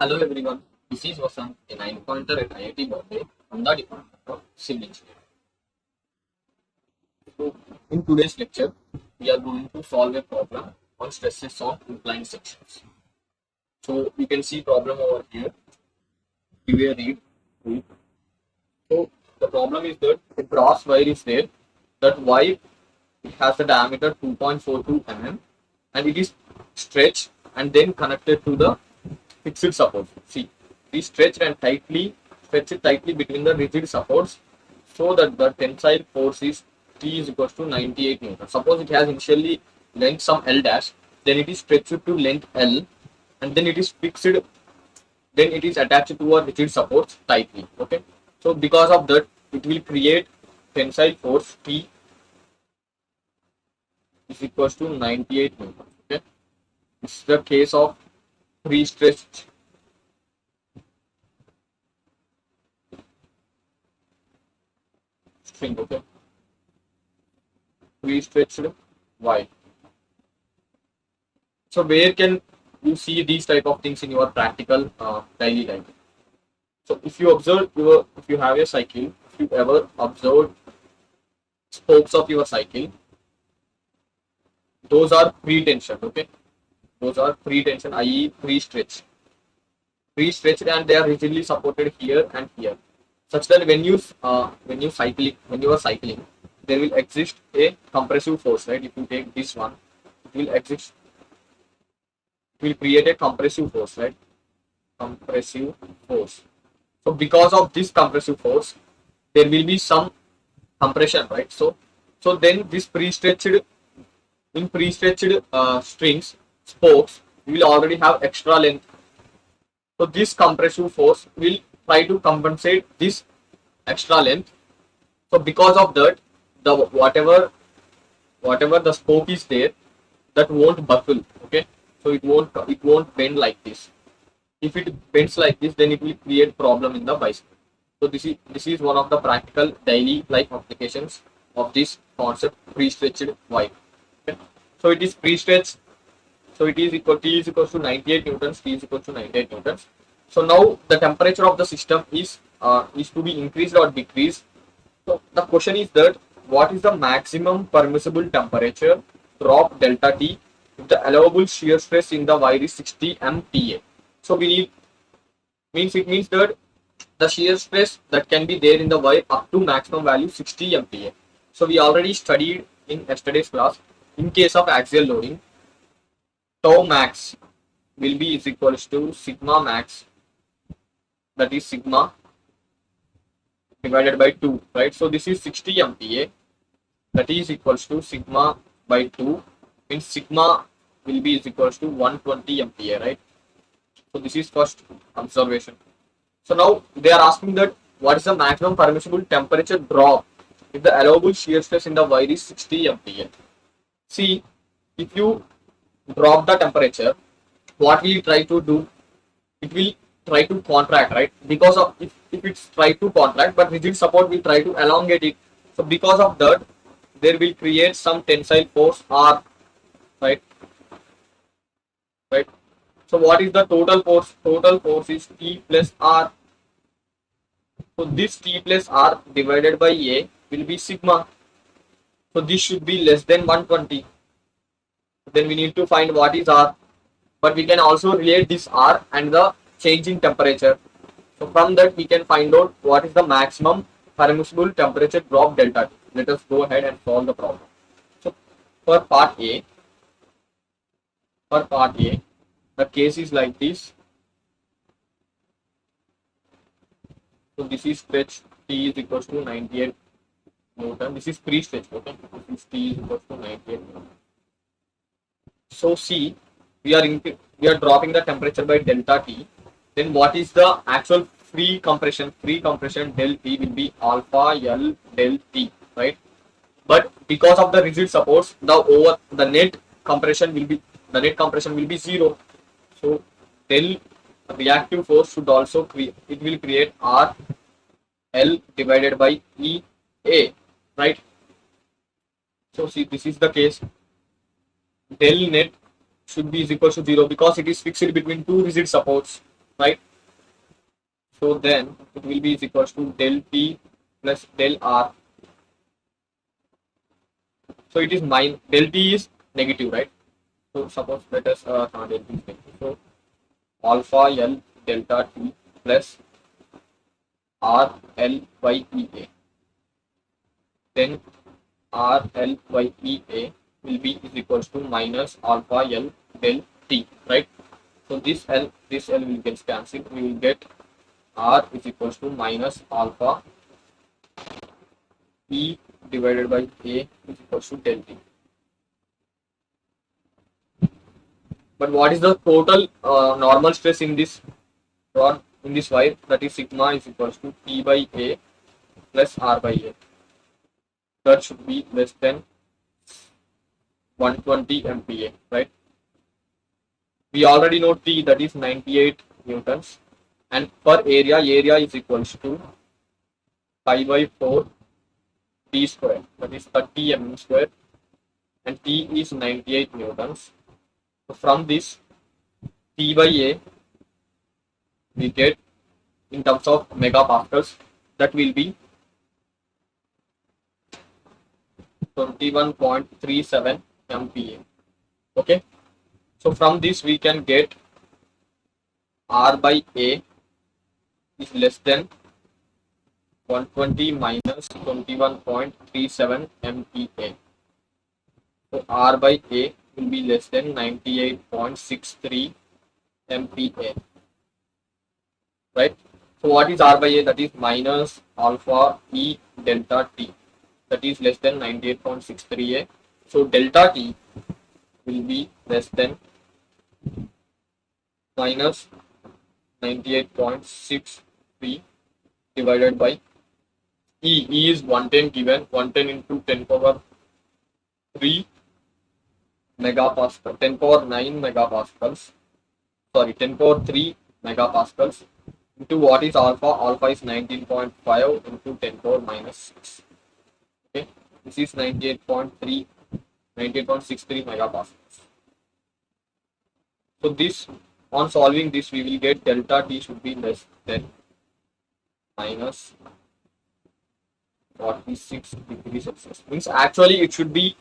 Hello everyone, this is Vasant, a nine-pointer at IIT Bombay from the Department of Civil Engineering. So, in today's lecture, we are going to solve a problem on stresses on inclined sections. So, you can see problem over here. Give a read. So, the problem is that a cross wire is there. That wire has a diameter 2.42 mm and it is stretched and then connected to the fixed support. See, we stretch it tightly between the rigid supports so that the tensile force is T is equals to 98 Newton. Suppose it has initially length some L dash, then it is stretched to length L and then it is fixed, then it is attached to a rigid supports tightly. Okay. So because of that, it will create tensile force T is equals to 98 Newton. Okay. This is the case of pre-stretched string. Okay. Pre-stretched wire. So where can you see these type of things in your practical daily life? So if you have a cycle, if you ever observe spokes of your cycle, those are pre-tensioned. Okay, those are pre-tensioned, i.e. pre-stretched, and they are rigidly supported here and here, such that when you are cycling, there will exist a compressive force. Right, if you take this one, it will create a compressive force. Right, compressive force. So because of this compressive force, there will be some compression, right? So then this pre-stretched strings spokes will already have extra length. So this compressive force will try to compensate this extra length. So because of that, the whatever the spoke is there, that won't buckle. Okay, so it won't bend like this. If it bends like this, then it will create problem in the bicycle. So this is one of the practical daily life applications of this concept, pre-stretched wire. Okay. So it is pre-stretched. So it is T is equals to 98 newtons. T is equals to 98 newtons. So now the temperature of the system is to be increased or decreased. So the question is that what is the maximum permissible temperature drop delta T if the allowable shear stress in the wire is 60 MPa. So it means that the shear stress that can be there in the wire up to maximum value 60 MPa. So we already studied in yesterday's class. In case of axial loading, tau max will be is equals to sigma max, that is sigma divided by 2, right? So this is 60 MPa, that is equals to sigma by 2, means sigma will be is equals to 120 MPa, right? So this is first observation. So now they are asking that what is the maximum permissible temperature drop if the allowable shear stress in the wire is 60 MPa. See, if you drop the temperature, what will it try to do? It will try to contract, right? Because of if it's try to contract, but rigid support will try to elongate it. So because of that, there will create some tensile force R, right? Right. So what is the total force? Total force is T plus R. So this T plus R divided by A will be sigma. So this should be less than 120. Then we need to find what is R. But we can also relate this R and the change in temperature. So from that we can find out what is the maximum permissible temperature drop delta T. Let us go ahead and solve the problem. So for part A, the case is like this. So this is stretch T is equals to 98 Newton. This is pre-stretch. Okay, this is T is equals to 98 Newton. So see, we are dropping the temperature by delta T. Then what is the actual free compression? Free compression del T will be alpha L del T, right? But because of the rigid supports, the net compression will be 0. So del reactive force should also will create R L divided by E A, right? So see, this is the case. Del net should be is equal to 0 because it is fixed between two rigid supports, right? So then it will be is equals to del P plus del R. So it is mine, del T is negative, right? So suppose let us del T is negative. So alpha L delta T plus R L by EA. Then R L by EA will be is equals to minus alpha L del T, right? So this L will get cancelled. We will get R is equals to minus alpha E divided by A is equals to del T. But what is the total normal stress in this rod, in this wire? That is sigma is equals to P by A plus R by A. That should be less than 120 MPa, right? We already know T, that is 98 newtons, and per area is equals to pi by 4 T square, that is 30 mm square, and T is 98 newtons. So from this T by A we get in terms of megapascals, that will be 21.37 MPa. Okay, so from this we can get R by A is less than 120 minus 21.37 MPa. So R by A will be less than 98.63 MPa, right? So what is R by A? That is minus alpha E delta T, that is less than 98.63 A. So delta T will be less than minus 98.63 divided by E. E is 110 given, 110 into 10 power 3 megapascal, 10 power 9 megapascals, sorry, 10 power 3 megapascals into what is alpha? Alpha is 19.5 into 10 power minus 6. Okay, this is 98.3, 98.63 megapascals. So this, on solving this, we will get delta T should be less than minus 46 degrees Celsius. Means actually it should be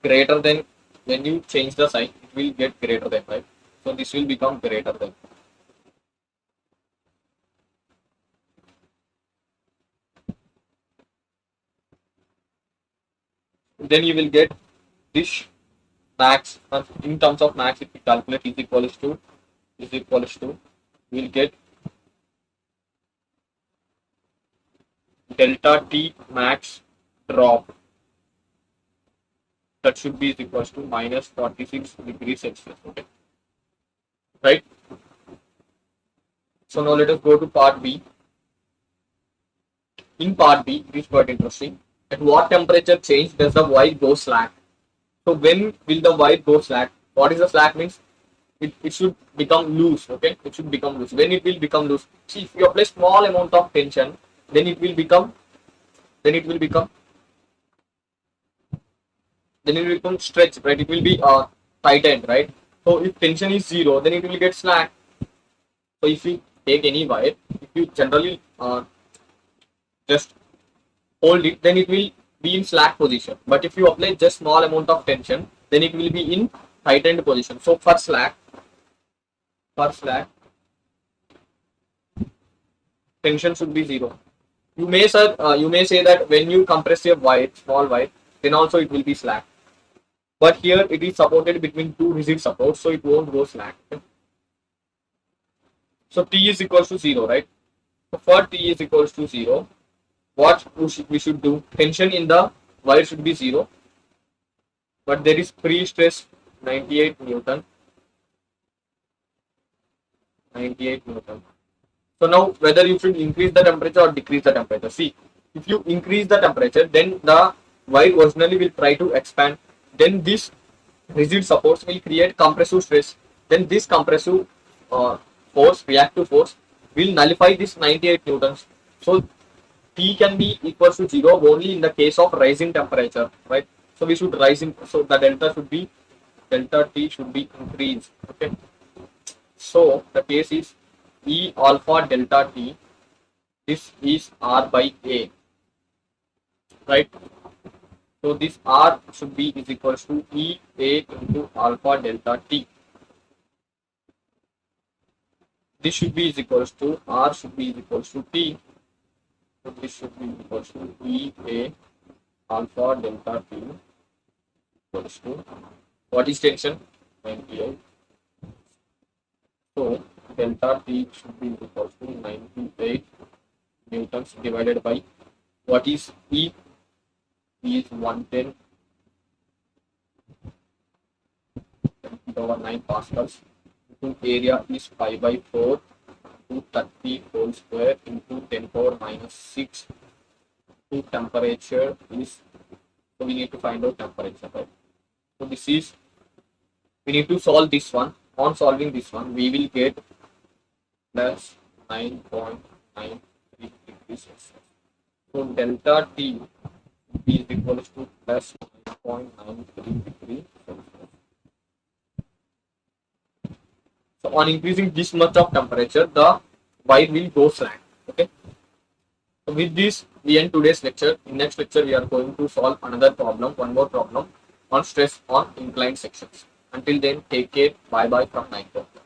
greater than, when you change the sign, it will get greater than, right? So this will become greater than. Then you will get this max, in terms of max, if we calculate is equals to, we will get delta T max drop, that should be equals to minus 46 degrees Celsius. Okay, right? So now let us go to part B. In part B, it is quite interesting. At what temperature change does the wire go slack? So when will the wire go slack? What is the slack means? It should become loose. Okay, it should become loose. When it will become loose? See, if you apply small amount of tension, then it will become stretched, right? It will be tightened, right? So if tension is 0, then it will get slack. So if you take any wire, if you generally just hold it, then it will be in slack position. But if you apply just small amount of tension, then it will be in tightened position. So for slack, tension should be 0. You may say that when you compress a wire, small wire, then also it will be slack. But here it is supported between two rigid supports, so it won't go slack. So T is equals to 0, right? So for T is equals to 0, what we should do? Tension in the wire should be 0, but there is pre-stress 98 Newton. So now whether you should increase the temperature or decrease the temperature. See, if you increase the temperature, then the wire originally will try to expand. Then this rigid supports will create compressive stress. Then this compressive force, reactive force, will nullify this 98 newtons. So T can be equal to 0 only in the case of rising temperature, right? So we should rise in, so the delta T should be increased. Okay. So the case is E alpha delta T, this is R by A, right? So this R should be is equals to E A into alpha delta T. This should be is equals to R should be is equals to T. So this should be equals to E A alpha delta T equals to, what is tension? 98. So delta T should be equals to 98 newtons divided by, what is E? E is 110 over 9 pascals. Into area is pi by 4 into 30 whole square into 10 power minus 6. To temperature is, so we need to find out temperature, right? So this is, we need to solve this one. On solving this one, we will get plus 9.93 degrees Celsius. So delta T is equals to plus 9.93 degrees Celsius. So on increasing this much of temperature, the wire will go slack. Okay. So with this, we end today's lecture. In next lecture, we are going to solve another problem, one more problem on stress on inclined sections. Until then, take care. Bye bye from ninepointer.